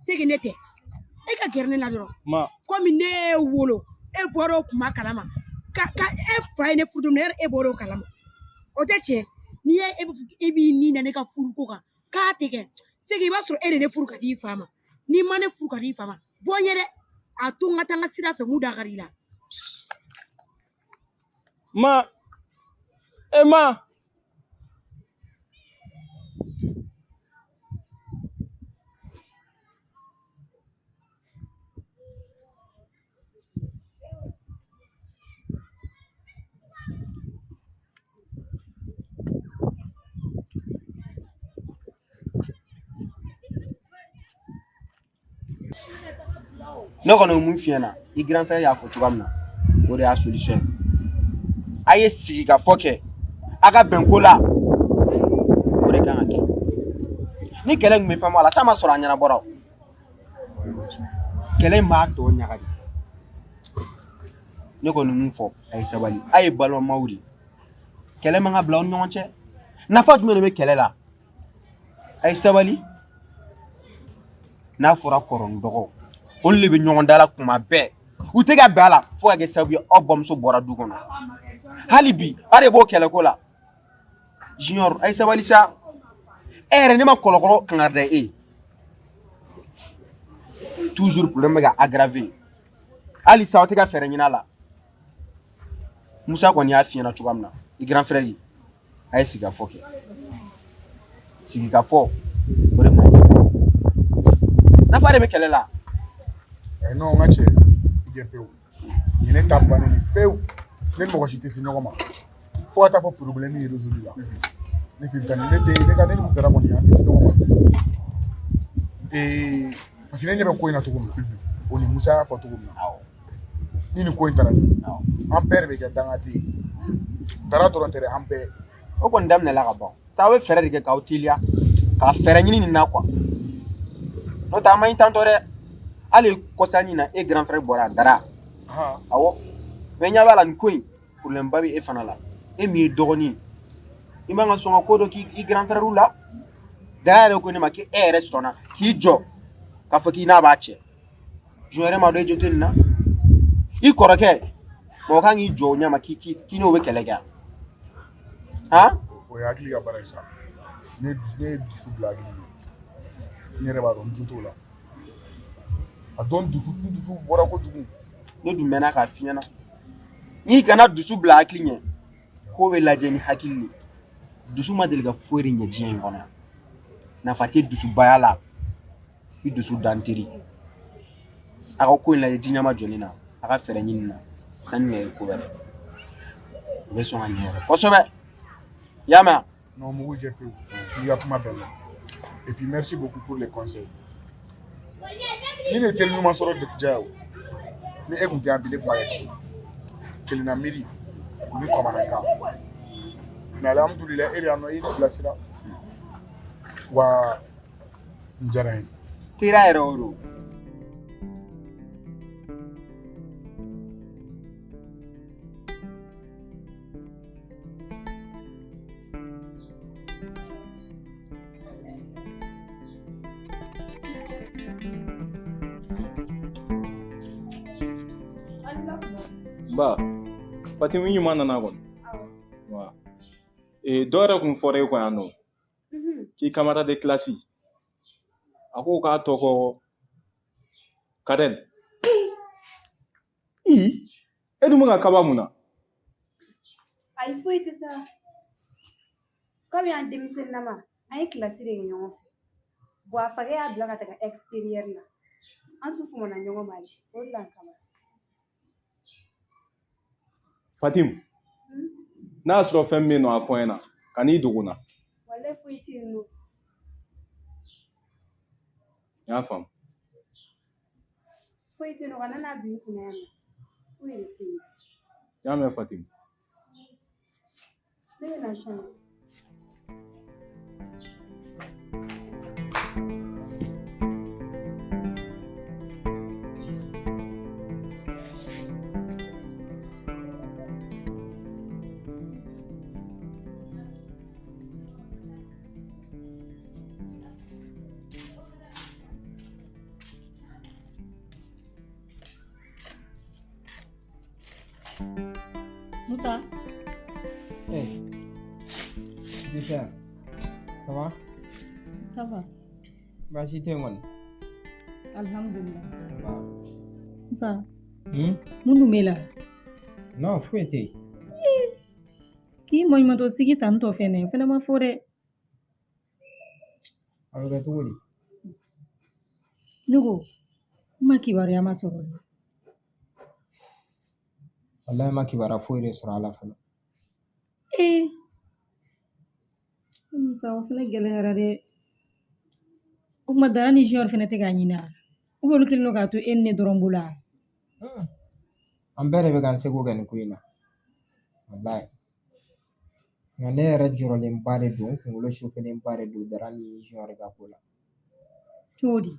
segi ne tɛ e ka gɛrɛ ne la dɔrɔn ma komi ne ye wolo e bɔra o kuma kalama ka e fa ye ne furu don e bɔr'o kalama o tɛ tiɲɛ n'i ye e b'i ni na ne ka furu ko kan k'a tɛ kɛ c'est que i b'a sɔrɔ e de ne furu ka di i fa ma n'i ma ne furu ka di i fa ma bɔ n ye dɛ a to n ka taa n ka sira fɛ mun da ka di i la Ma, ma. Ne kɔni mun fiyɛ na i grand frère y'a fɔ cogoya min na o de y'a solution ye a ye sigi ka fɔ kɛ a ka bɛn ko la o de kan ka kɛ ni kɛlɛ tun bɛ fɛn bɔ la sa ma sɔrɔ a ɲɛnabɔra o kɛlɛ in b'a tɔ ɲagami ne kɔni mun fɔ a ye sabali a ye balimaw de kɛlɛ man ka bila aw ni ɲɔgɔn cɛ nafa jumɛn de bɛ kɛlɛ la a ye sabali n'a fɔra kɔrɔ dɔgɔ olu de bɛ ɲɔgɔn dala kuma bɛɛ u tɛ ka bɛn a la fo ka kɛ sababu ye aw bamuso bɔra du kɔnɔ hali bi a de b'o kɛlɛko la junior a ye sabali sa e yɛrɛ ne ma kɔlɔkɔlɔ kangari da e toujours problème bɛ ka aggraver hali sa aw tɛ ka fɛɛrɛ ɲini a la Musa kɔni y'a f'i ɲɛna cogoya min na i grand frère ye a ye sigi ka fɔ kɛ sigi ka fɔ o de ma nafa de bɛ kɛlɛ la non n ka cɛ i jɛ pewu nin ne ta bannen ni pewu ne ni mɔgɔ si tɛ se ɲɔgɔn ma fo ka taa fɔ problème ye résolu la ne k'i ta ni ne tɛ ne ka ne ni mun dara kɔni an tɛ se ɲɔgɔn ma parce que ne ɲɛ bɛ ko in na cogo min na o ni Musa y'a fɔ cogo min na ni nin ko in taara an bɛɛ de bɛ kɛ dangaden dara dɔrɔn tɛ dɛ an bɛɛ o kɔni daminɛla ka ban sa aw bɛ fɛɛrɛ de kɛ k'aw teliya ka fɛɛrɛ ɲini nin na quoi n'o tɛ an ma ɲi tantɔ dɛ hali kɔsani na e grand frère bɔra a dara awɔ mɛ ɲɛ b'a la nin ko in problème ba bɛ e fana la e min ye dɔgɔnin i man ka sɔn ka ko dɔ k'i grand frère la dara yɛrɛ ko ne ma k'e yɛrɛ sɔnna k'i jɔ k'a fɔ k'i n'a b'a cɛ jɔn yɛrɛ ma dɔn e jo tɛ nin na i kɔrɔkɛ mɔgɔ kan k'i jɔ o ɲɛ ma k'i n'o bɛ kɛlɛ kɛ han o ye hakili ka baara ye sa ne ye dusu bila hakili ye n yɛrɛ b'a dɔn n jo t'o la a dɔn dusu bɔra kojugu ne dun mɛnna k'a f'i ɲɛna n'i kana dusu bila hakili ɲɛ ko bɛ lajɛ ni hakili ye dusu ma deli ka foyi de ɲɛ diɲɛ in kɔnɔ nafa tɛ dusubaya la i dusu dan teri a ka ko in lajɛ diɲɛma jɔlen na a ka fɛɛrɛ ɲini na sani ka ye ko wɛrɛ o bɛ sɔn ka ɲɛ yɛrɛ kosɛbɛ i y'a mɛn non mugu jɛ pewu n'i ka kuma bɛɛ la et puis merci beaucoup pour les conseils ni ne teri ɲuman sɔrɔ diya o ni e kun tɛ yan bi ne kun b'a kɛ cogo kelen na miiri o ni kɔmanakan mais alhamdulilayi e de y'a nɔ i ye ne bilasira wa n diyara n ye tera yɛrɛ o don Ba, Fatimu ɲuman nana kɔni. Wa. Dɔ yɛrɛ kun fɔra e kɔ yan nɔ. K'i camarade de classe. A ko k'a tɔgɔ Kadɛl. E dun bɛ ka kaba mun na? Ayi foyi tɛ sa. Comme an denmisɛnninama, an ye classe de kɛ ɲɔgɔn fɛ. Bon a fakɛ y'a bila ka taga extérieur la. An tun fɔmana ɲɔgɔn ma de. O de la kaba. Fatimu, n'a y'a sɔrɔ fɛn min bɛ yen nɔ a fɔ n ɲɛna ka n'i dogo n na. Walayi foyi tɛ yen nɔ. N y'a faamu. Foyi tɛ yen nɔ, kana n'a bila i kunna yan nɔ. Foyi de tɛ yen. N y'a mɛn Fatimu. Ne bɛna chambre. Moussa. Hey. Bisa. Ça va? Ça va. Baasi tɛ ŋɔni. Alhamdulillah. Waaw. Moussa. Hmm? Mun dun b'e la? Non, foyi tɛ yen. K'i maɲumatɔ sigi tan tɔ fɛnɛ o fɛnɛ ma fɔ dɛ. A bɛ kɛ cogo di? Ne ko n ma kibaruya ma sɔrɔ dɛ. Walahi ma kibaruya foyi de sɔrɔ a la fɔlɔ. Moussa o fɛnɛ gɛlɛyara dɛ. O kuma Dara ni Junior fɛnɛ tɛ k'a ɲini a? Ou bien olu kɛlen don k'a to e ni ne dɔrɔn bolo a? An bɛɛ de bɛ k'an seko kɛ nin ko in na. Walahi. Nka ne yɛrɛ jɔrɔlenba de don, n kunkolo suufelenba de don Dara ni Junior ka ko la. Cogo di?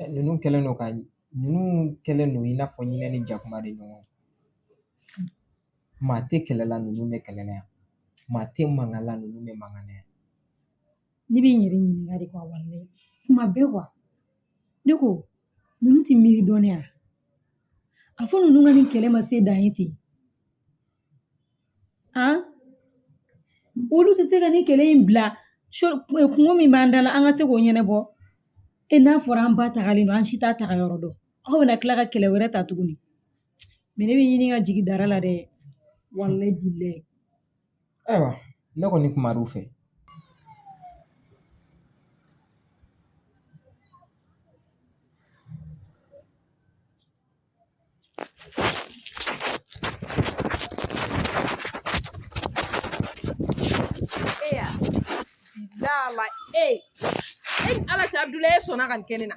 Ninnu kɛlen don i n'a fɔ ɲinɛ ni jakuma de ɲɔgɔn. Maa tɛ kɛlɛ la ninnu bɛ kɛlɛ la yan. Maa tɛ mankan la ninnu bɛ mankan na yan. Ne bɛ n yɛrɛ ɲininka de quoi walahi. Kuma bɛɛ quoi. Ne ko ninnu tɛ miiri dɔɔnin ya? A fɔ ninnu ka nin kɛlɛ ma se dan ye ten. Olu tɛ se ka nin kɛlɛ in bila kungo min b'an da la an ka se k'o ɲɛnabɔ. N'a fɔra an ba tagalen don an si t'a taga yɔrɔ dɔn. Aw bɛna tila ka kɛlɛ wɛrɛ ta tuguni. Mais ne bɛ ɲini ka jigin Dara la dɛ. Walahi bilahi. Ayiwa, ne kɔni kumar'u fɛ. Dala ni ala cɛ Abdulaye sɔnna ka nin kɛ ne na.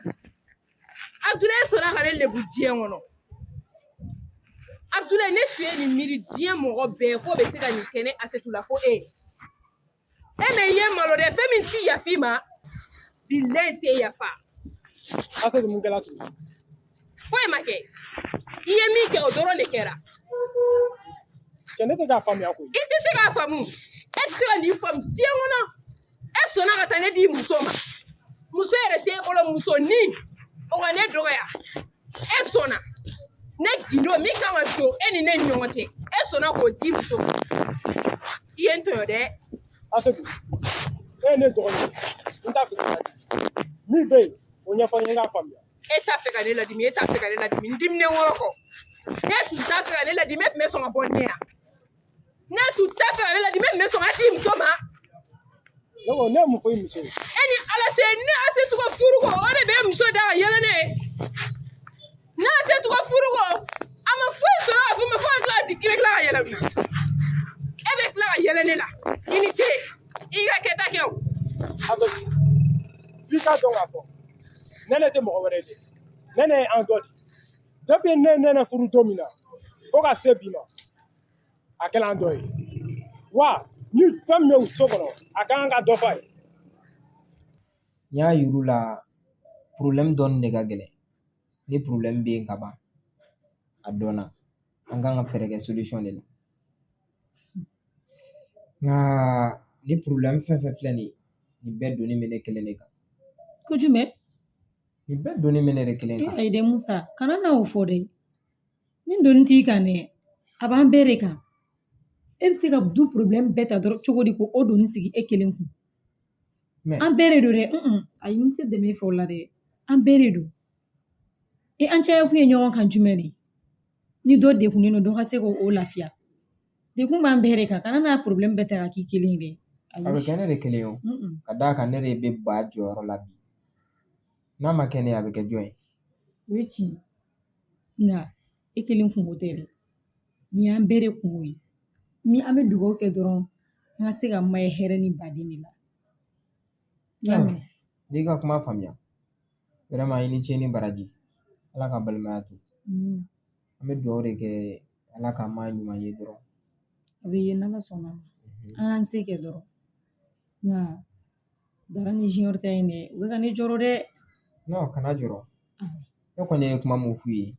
Abdulaye sɔnna ka ne lebu diɲɛ kɔnɔ. Abdulaye ne tun ye nin miiri diɲɛ mɔgɔ bɛɛ k'o bɛ se ka nin kɛ ne Asetu la fo e. E mɛ i ye malo dɛ fɛn min t'i yafa i ma bilahi tɛ yafa. Asetu mun kɛla tugun? Foyi ma kɛ. I ye min kɛ o dɔrɔn de kɛra. Cɛ ne tɛ k'a faamuya koyi. I tɛ se k'a faamu. E tɛ se ka nin faamu diɲɛ kɔnɔ. E sɔnna ka taa ne di muso ma. Muso yɛrɛ tɛ e bolo musonin. O ka ne dɔgɔya. E sɔnna. Ne gindo min kan ka don e ni ne ni ɲɔgɔn cɛ. E sɔnna k'o di muso ma. I ye n tɔɲɔ dɛ. Asetu, e ye ne dɔgɔnin ye. N t'a fɛ ka ladimin. Min bɛ yen, o ɲɛfɔ n ye n k'a faamuya. E t'a fɛ ka ne ladimi, e t'a fɛ ka ne ladimi. N diminen wɔrɔ kɔ. Ne tun t'a fɛ ka ne ladimi, e tun bɛ sɔn ka bɔ ne yan. Ne tun t'a fɛ ka ne ladimi, e tun bɛ sɔn ka di muso ma. Ne ko ne ye mun fɔ i muso ye? E ni ala cɛ ne Asetu ka furu kɔ o de bɛ muso da ka yɛlɛ ne ye. Ne Asetu ka furu kɔ a ma foyi sɔrɔ ka fɔ n ma fo ka tila ka i bɛ tila ka yɛlɛ ne. E bɛ tila ka yɛlɛ ne la. I ni ce i ka kɛta kɛ o. Asetu, f'i k'a dɔn k'a fɔ Nɛnɛ tɛ mɔgɔ wɛrɛ ye. Nɛnɛ ye an dɔ de. Depuis ne Nɛnɛ furu don min na fo ka se bi ma a kɛla an dɔ ye. Wa ni fɛn min bɛ so kɔnɔ a ka kan ka dɔ f'a ye. N y'a yir'u la problème dɔɔni de ka gɛlɛn. Ni problème bɛ yen ka ban a dɔnna an kan ka fɛɛrɛ kɛ solution de la. Nka ni problème fɛn fɛn filɛ nin ye nin bɛɛ donni bɛ ne kelen de kan. Ko jumɛn? Nin bɛɛ donni bɛ ne de kelen kan. Ayi dɛ Musa kana na o fɔ dɛ. Ni donni t'i kan dɛ a b'an bɛɛ de kan. E bɛ se ka du problème bɛɛ ta dɔrɔn cogo di ko o donni sigi e kelen kun. An bɛɛ de don dɛ. Ayi n tɛ dɛmɛ e fɛ o la dɛ. An bɛɛ de don. An caya kun ye ɲɔgɔn kan jumɛn de? Ni dɔ degunnen don dɔ ka se k'o lafiya. Degun b'an bɛɛ de kan kana n'a problème bɛɛ ta ka k'i kelen ye dɛ. A bɛ kɛ ne de kelen ye o. Ka d'a kan ne de bɛ ba jɔyɔrɔ la bi. N'a ma kɛ ne ye a bɛ kɛ jɔn ye? O ye tiɲɛ ye. Nka e kelen kungo tɛ dɛ. Nin y'an bɛɛ de kungo ye. Ni an bɛ dugawu kɛ dɔrɔn an ka se ka ma ye hɛrɛ ni baden de la. Y'a mɛn? N'i ka kuma faamuya. Vraiment i ni ce ni baraji. Ala ka balimaya to. An bɛ dugawu de kɛ Ala ka maa ɲuman ye dɔrɔn. A bɛ ye n'Ala sɔnna ma. An k'an se kɛ dɔrɔn. Nka Dara ni Junior ta in dɛ u bɛ ka ne jɔrɔ dɛ. Non kana jɔrɔ. Ne kɔni ye kuma mun f'u ye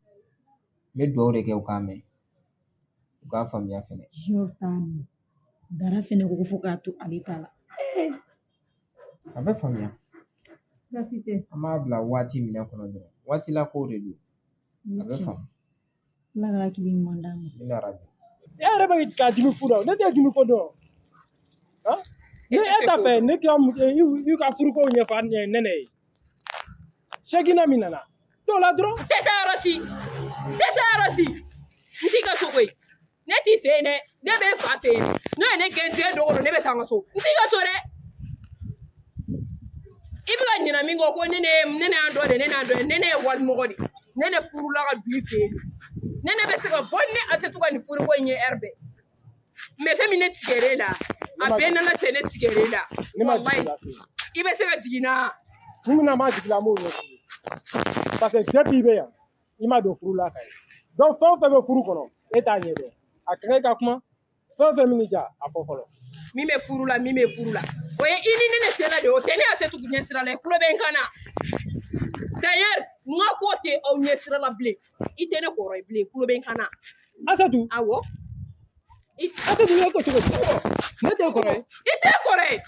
n bɛ dugawu de kɛ u k'a mɛn. U k'a faamuya fɛnɛ. Junior t'a mɛn. Dara fɛnɛ ko fo k'a to ale ta la. A bɛ faamuya. Baasi tɛ. An b'a bila waati minɛ kɔnɔ dɔrɔn. Waati la kow de don. A bɛ faamu. Ala ka hakili ɲuman d'an ma. N bɛ arajo. yɛrɛ bɛ ka dimi furu la ne tɛ dimi ko dɔn ni e t'a fɛ ne i ka furuko ɲɛfɔ nɛnɛ ye segina min nana t'o la dɔrɔn tɛ taa yɔrɔ si n t'i ka so koyi ne t'i fɛ yen dɛ ne bɛ n fa fɛ yen n'o ye ne gɛn diɲɛ dogo don ne bɛ taa n ka so n t'i ka so dɛ i bɛ ka ɲinɛ min kɔ ko ne y'an dɔ de ne ye walimɔgɔ de ne furula ka du i fɛ yen ne bɛ se ka bɔ ni Asetu ka nin furuko in ye heure bɛɛ mais fɛn min ne tigɛr'e la a bɛɛ nana cɛ ne tigɛr'e la wallahi i bɛ se ka jigin na kun min na ma jigin la m'o ɲɛ f'i ye parce que depuis i bɛ yan i ma don furu la ka ye donc fɛn o fɛn bɛ furu kɔnɔ e t'a ɲɛ dɔn a ka kan i ka kuma fɛn o fɛn min ja a fɔ fɔlɔ min bɛ furu la o ye i ni ne cɛla de o tɛ ne Asetu ɲɛ sira la i tulo bɛ n kan na d'ailleurs n ka ko tɛ aw ɲɛ sira la bilen i tɛ ne kɔrɔ ye bilen i tulo bɛ n kan na Asetu awɔ Asetu ne ko cogo di ne tɛ kɔrɔ ye i tɛ kɔrɔ ye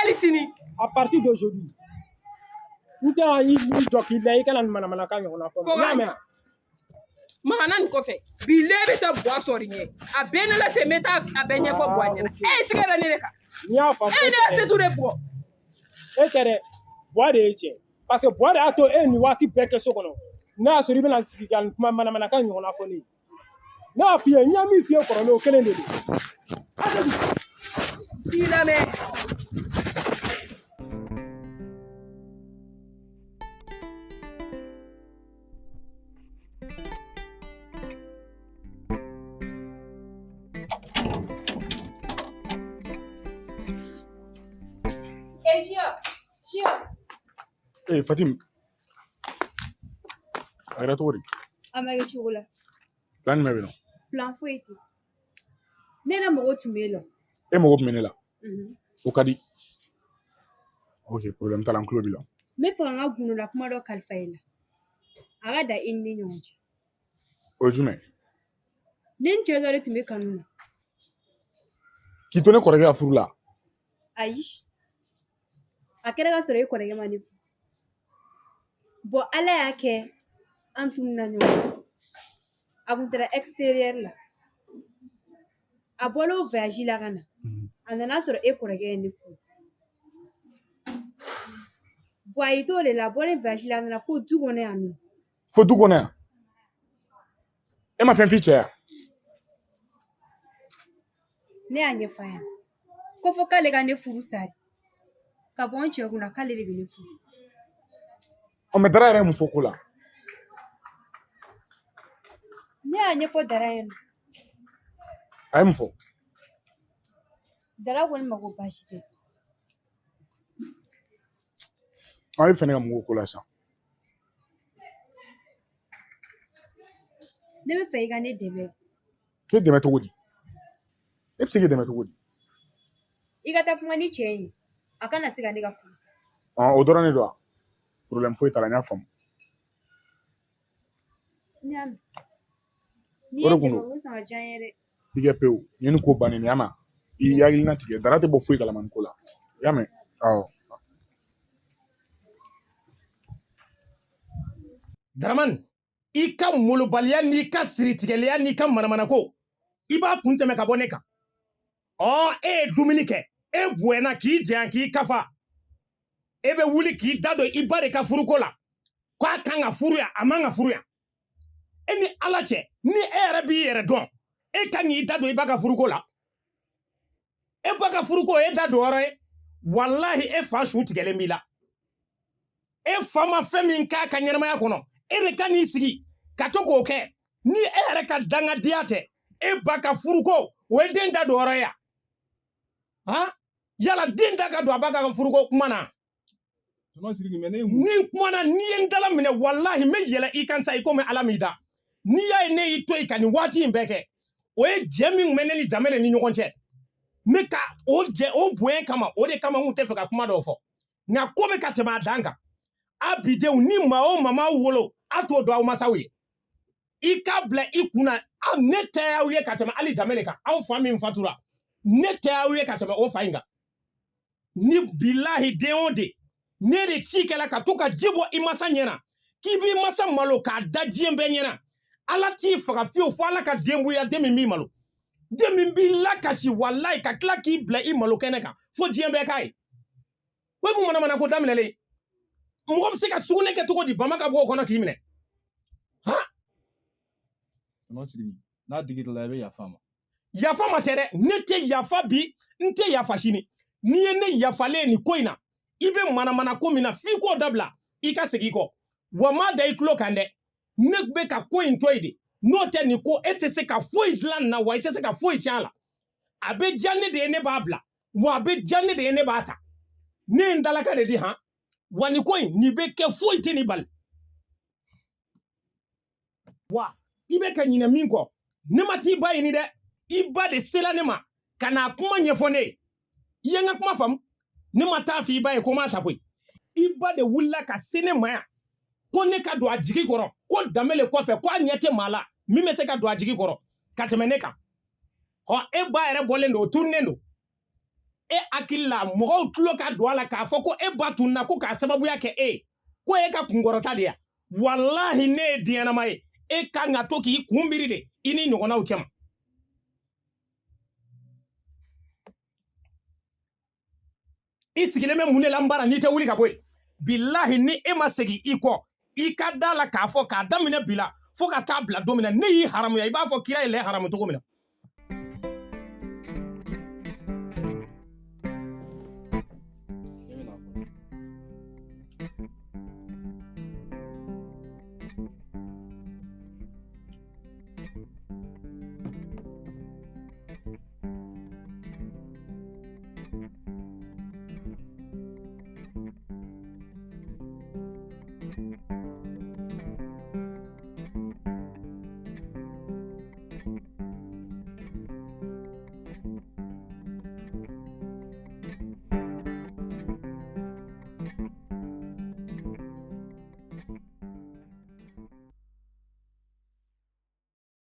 hali sini à partir d'aujourd'hui n tɛ i jɔ k'i da i kana nin manamanakan ɲɔgɔnna fɔ n y'a mɛn magana nin kɔfɛ bilen bɛ taa buwa sɔrɔ ɲɛ a bɛɛ ne la cɛ n bɛ taa a bɛɛ ɲɛfɔ buwa ɲɛna e ye tigɛra ne de kan n'i y'a faamu e ye ne Asetu de bugɔ e tɛ dɛ buwa de ye tiɲɛ parce que buwa de y'a to e ye nin waati bɛɛ kɛ so kɔnɔ n'a y'a sɔrɔ i bɛna sigi ka kuma manamanakan ɲɔgɔnna fɔ ne ye ne y'a f'i ye n y'a min f'i ye kɔrɔlen o kelen de don k'i lamɛn Fatim a kɛra cogo di A ma kɛ cogo la. plan jumɛn bɛ yen nɔ Plan foyi tɛ. Ne na mɔgɔ tun bɛ yen nɔ. e mago tun bɛ ne la o ka di ok problème t'a la n tulo b'i la N bɛ fɛ ka n ka gundo kuma dɔ kalifa i la. A ka dan i ni ne ɲɔgɔn cɛ. o ye jumɛn Ne ni cɛ dɔ de tun bɛ kanu na. k'i to ne kɔrɔkɛ ka furu la Ayi. A kɛra ka sɔrɔ e kɔrɔkɛ ma ne furu. Bon Ala y'a kɛ an tununa ɲɔgɔn na. A kun taara extérieur la. A bɔla o voyage la ka na. A nana sɔrɔ e kɔrɔkɛ ye ne furu. Bon a y'i to o de la a bɔlen voyage la a nana fo du kɔnɔ yan nɔ. fo du kɔnɔ yan e ma fɛn f'i cɛ yan Ne y'a ɲɛfɔ a ɲɛna ko fo k'ale ka ne furu sari ka bɔ n cɛ kunna k'ale de bɛ ne furu. mɛ dara yɛrɛ ye mun fɔ ko la Ne y'a ɲɛfɔ Dara ɲɛna. a ye mun fɔ Dara ko ne ma ko baasi tɛ. a ye fɛ ne ka mun k'o ko la sisan Ne bɛ fɛ i ka ne dɛmɛ. k'e dɛmɛ cogo di e bɛ se k'i dɛmɛ cogo di I ka taa kuma ni cɛ ye a kana se ka ne ka furu sa. o dɔrɔn de don wa problème foyi t'a la n y'a faamu N y'a mɛn. N'i O ye de kun dɛmɛ don o sɔn ka diya n ye dɛ. i kɛ pewu nin ye nin ko bannen nin y'a ma i hakilina tigɛ dara tɛ bɔ foyi kalama nin ko la i y'a mɛn awɔ Dramani i ka molobaliya n'i ka siritigɛliya n'i ka manamanako i b'a kun tɛmɛ ka bɔ ne kan e ye dumuni kɛ e bonya k'i janya k'i kafa e bɛ wuli k'i da don i ba de ka furuko la k'a kan ka furu yan a man ka furu yan e ni Ala cɛ ni e yɛrɛ b'i yɛrɛ dɔn e kan k'i da don i ba ka furuko la e ba ka furuko e da don yɔrɔ ye wallahi e fa su tigɛlen b'i la e fa ma fɛn min k'a ka ɲɛnamaya kɔnɔ e de kan k'i sigi ka to k'o kɛ ni e yɛrɛ ka dangadenya tɛ e ba ka furuko o ye den da don yɔrɔ ye han yala den da ka don a ba ka furuko kuma na ni kuma na ni ye n dala minɛ wallahi n bɛ yɛlɛ i kan sa i komi Ala m'i da n'i y'a ye ne y'i to yen ka nin waati in bɛɛ kɛ o ye jɛ min tun bɛ ne ni Danbɛlɛ ni ɲɔgɔn cɛ ne ka o jɛ o bonya kama o de kama n kun tɛ fɛ ka kuma dɔw fɔ nka ko bɛ ka tɛmɛ a dan kan a bidenw ni maa o maa m'aw wolo a t'o dɔn aw masaw ye i k'a bila i kun na ne tɛ aw ye ka tɛmɛ hali Danbɛlɛ kan aw fa min fatura ne tɛ aw ye ka tɛmɛ o fa in kan ni bilahi den o den ne de ci kɛla ka to ka ji bɔ i masa ɲɛna k'i b'i masa malo k'a da diɲɛ bɛɛ ɲɛna ala t'i faga fiyewu fo ala ka denbuya den min b'i malo den min b'i lakasi walayi ka tila k'i bila i malo kɛnɛ kan fo diɲɛ bɛɛ k'a ye ko mun manamana ko daminɛlen mɔgɔ bɛ se ka sugunɛ kɛ cogo di bama ka bɔ o kɔnɔ k'i minɛ n'a digirila i bɛ yafa ma yafa ma tɛ dɛ ne tɛ yafa bi n tɛ yafa sini n'i ye ne yafalen nin ko in na i bɛ manamana ko min na f'i k'o dabila i ka segin i kɔ wa m'a da i tulo kan dɛ ne bɛ ka ko in to yen de n'o tɛ nin ko e tɛ se ka foyi dilan nin na wa i tɛ se ka foyi tiɲɛ a la a bɛ diya ne de ye ne b'a bila wa a bɛ diya ne de ye ne b'a ta ne ye n dalaka de di han wa nin ko in nin bɛ kɛ foyi tɛ nin bali wa i bɛ ka ɲinɛ min kɔ ne ma t'i ba ɲini dɛ i ba de sela ne ma ka n'a kuma ɲɛfɔ ne ye i ye n ka kuma faamu ne ma taa fɔ i ba ye ko n m'a ta koyi i ba de wulila ka se ne ma yan ko ne ka don a jigi kɔrɔ ko danbe le kɔfɛ ko a ɲɛ tɛ maa la min bɛ se ka don a jigi kɔrɔ ka tɛmɛ ne kan e ba yɛrɛ bɔlen don o tununnen don e hakili la mɔgɔw tulo ka don a la k'a fɔ ko e ba tununna ko k'a sababuya kɛ e ye ko e ka kunkɔrɔta de ya walahi ne ye diɲɛnama ye e kan ka to k'i kun biri de i ni ɲɔgɔnnaw cɛma i sigilen bɛ mun de la n bara n'i tɛ wuli ka bɔ yen bilahi ni e ma segin i kɔ i ka da la k'a fɔ k'a daminɛ bi la fo ka taa bila don min na ne y'i haramuya i b'a fɔ kira ye lɛ haramu cogo min na